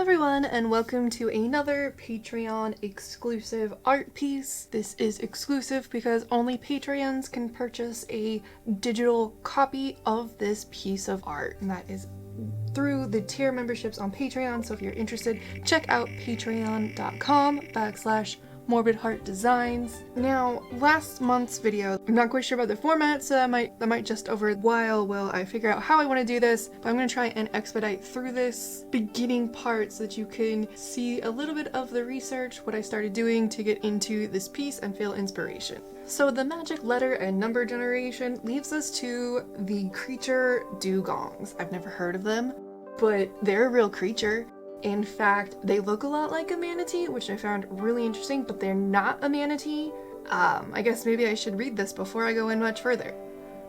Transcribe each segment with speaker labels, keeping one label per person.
Speaker 1: everyone, and welcome to another Patreon exclusive art piece. This is exclusive because only Patreons can purchase a digital copy of this piece of art, and that is through the tier memberships on Patreon. So if you're interested, check out patreon.com/Morbid Heart Designs. Now, last month's video, I'm not quite sure about the format, so that might just over a while while I figure out how I want to do this, but I'm going to try and expedite through this beginning part so that you can see a little bit of the research, what I started doing to get into this piece and feel inspiration. So the magic letter and number generation leaves us to the creature dugongs. I've never heard of them, but they're a real creature. In fact, they look a lot like a manatee, which I found really interesting, but they're not a manatee. I guess maybe I should read this before I go in much further,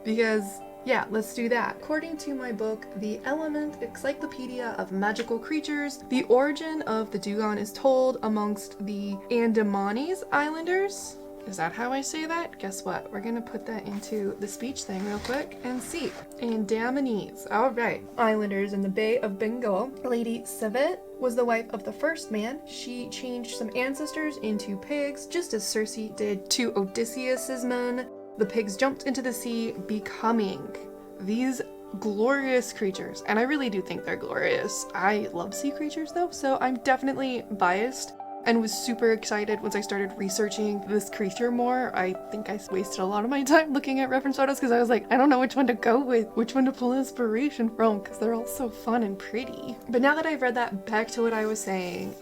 Speaker 1: because yeah, let's do that. According to my book, The Element Encyclopedia of Magical Creatures, the origin of the dugong is told amongst the Andamanese Islanders. Is that how I say that? Guess what? We're gonna put that into the speech thing real quick and see. Andamanese. Alright. Islanders in the Bay of Bengal. Lady Savet was the wife of the first man. She changed some ancestors into pigs, just as Circe did to Odysseus's men. The pigs jumped into the sea, becoming these glorious creatures. And I really do think they're glorious. I love sea creatures though, so I'm definitely biased. And was super excited once I started researching this creature more. I think I wasted a lot of my time looking at reference photos because I was like, I don't know which one to go with, which one to pull inspiration from, because they're all so fun and pretty. But now that I've read that, back to what I was saying,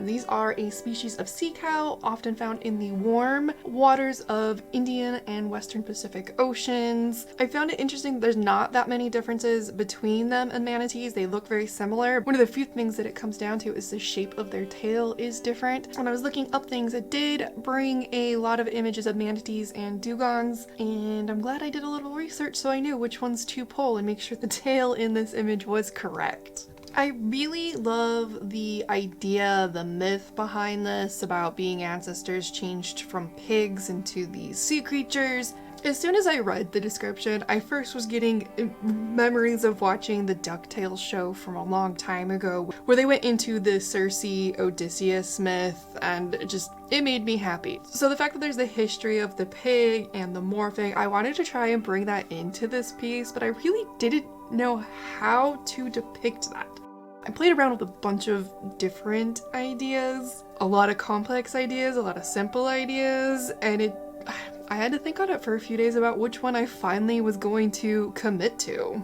Speaker 1: these are a species of sea cow, often found in the warm waters of Indian and Western Pacific Oceans. I found it interesting that there's not that many differences between them and manatees. They look very similar. One of the few things that it comes down to is the shape of their tail is different. When I was looking up things, it did bring a lot of images of manatees and dugongs, and I'm glad I did a little research so I knew which ones to pull and make sure the tail in this image was correct. I really love the idea, the myth behind this about being ancestors changed from pigs into these sea creatures. As soon as I read the description, I first was getting memories of watching the DuckTales show from a long time ago, where they went into the Circe Odysseus myth, and it made me happy. So the fact that there's the history of the pig and the morphing, I wanted to try and bring that into this piece, but I really didn't know how to depict that. I played around with a bunch of different ideas, a lot of complex ideas, a lot of simple ideas, and I had to think on it for a few days about which one I finally was going to commit to.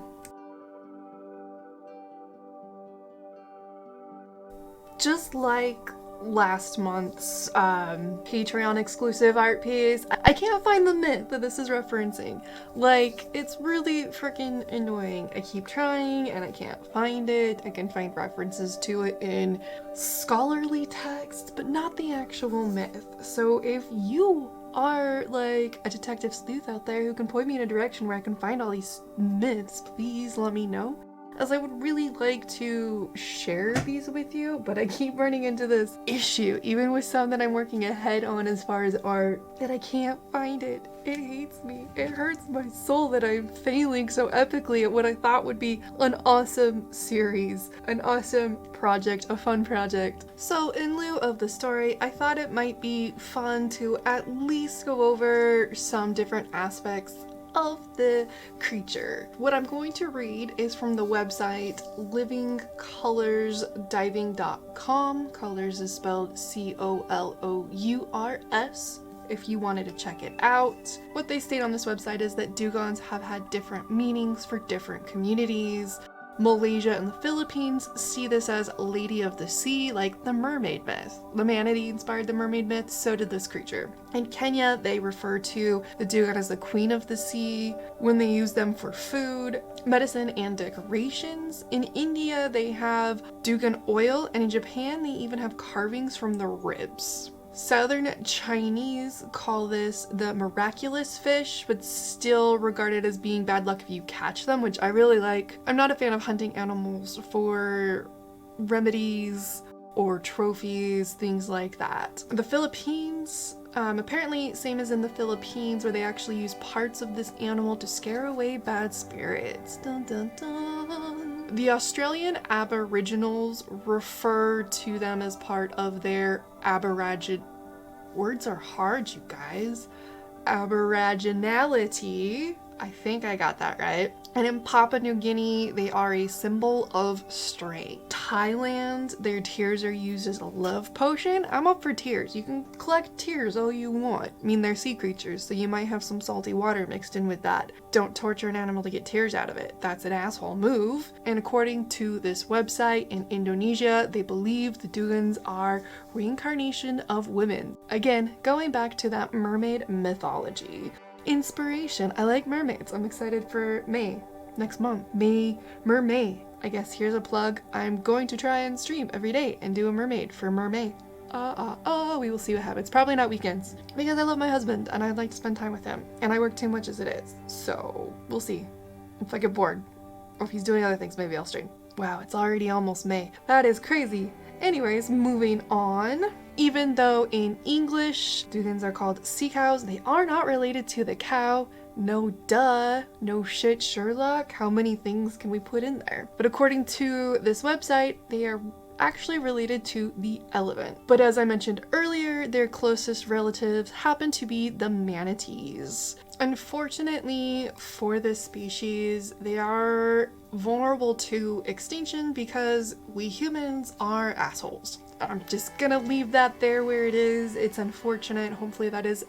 Speaker 1: Just like last month's Patreon exclusive art piece, I can't find the myth that this is referencing. Like, it's really freaking annoying. I keep trying and I can't find it. I can find references to it in scholarly texts, but not the actual myth. So if you are like a detective sleuth out there who can point me in a direction where I can find all these myths, please let me know, as I would really like to share these with you, but I keep running into this issue, even with some that I'm working ahead on as far as art, that I can't find it. It hates me. It hurts my soul that I'm failing so epically at what I thought would be an awesome series, an awesome project, a fun project. So in lieu of the story, I thought it might be fun to at least go over some different aspects of the creature. What I'm going to read is from the website livingcolorsdiving.com. Colors is spelled C-O-L-O-U-R-S. If you wanted to check it out. What they state on this website is that dugongs have had different meanings for different communities. Malaysia and the Philippines see this as Lady of the Sea, like the mermaid myth. The manatee inspired the mermaid myth, so did this creature. In Kenya, they refer to the dugong as the queen of the sea when they use them for food, medicine, and decorations. In India, they have dugong oil, and in Japan, they even have carvings from the ribs. Southern Chinese call this the miraculous fish, but still regard it as being bad luck if you catch them, which I really like. I'm not a fan of hunting animals for remedies or trophies, things like that. The Philippines, apparently same as in the Philippines, where they actually use parts of this animal to scare away bad spirits. Dun dun dun. The Australian Aboriginals refer to them as part of their Aboriginal— words are hard, you guys. Aboriginality. I think I got that right. And in Papua New Guinea, they are a symbol of strength. Thailand, their tears are used as a love potion. I'm up for tears. You can collect tears all you want. I mean, they're sea creatures, so you might have some salty water mixed in with that. Don't torture an animal to get tears out of it. That's an asshole move. And according to this website, in Indonesia, they believe the Dugans are reincarnation of women. Again, going back to that mermaid mythology. Inspiration. I like mermaids. I'm excited for May next month. Mermay. I guess here's a plug. I'm going to try and stream every day and do a mermaid for Mermay. We will see what happens. Probably not weekends because I love my husband and I'd like to spend time with him and I work too much as it is. So we'll see. If I get bored or if he's doing other things, maybe I'll stream. Wow, it's already almost May. That is crazy. Anyways, moving on. Even though in English, Dugans are called sea cows, they are not related to the cow. No duh. No shit, Sherlock. How many things can we put in there? But according to this website, they are actually related to the elephant. But as I mentioned earlier, their closest relatives happen to be the manatees. Unfortunately for this species, they are vulnerable to extinction because we humans are assholes. I'm just gonna leave that there where it is. It's unfortunate. Hopefully that is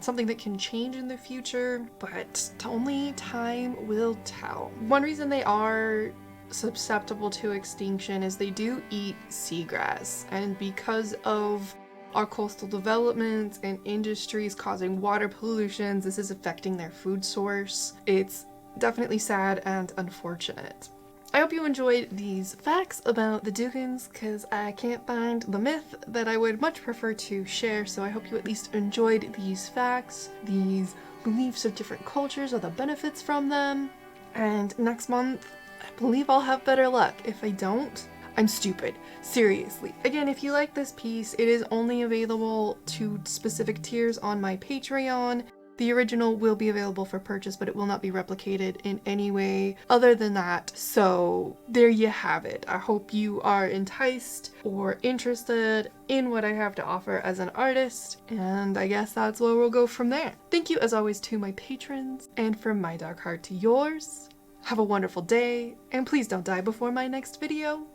Speaker 1: something that can change in the future, but only time will tell. One reason they are susceptible to extinction is they do eat seagrass, and because of our coastal developments and industries causing water pollutions, this is affecting their food source. It's definitely sad and unfortunate. I hope you enjoyed these facts about the Dugans because I can't find the myth that I would much prefer to share, so I hope you at least enjoyed these facts, these beliefs of different cultures, or the benefits from them. And next month, I believe I'll have better luck. If I don't, I'm stupid. Seriously. Again, if you like this piece, it is only available to specific tiers on my Patreon. The original will be available for purchase, but it will not be replicated in any way other than that. So there you have it. I hope you are enticed or interested in what I have to offer as an artist, and I guess that's where we'll go from there. Thank you as always to my patrons, and from my dark heart to yours. Have a wonderful day, and please don't die before my next video.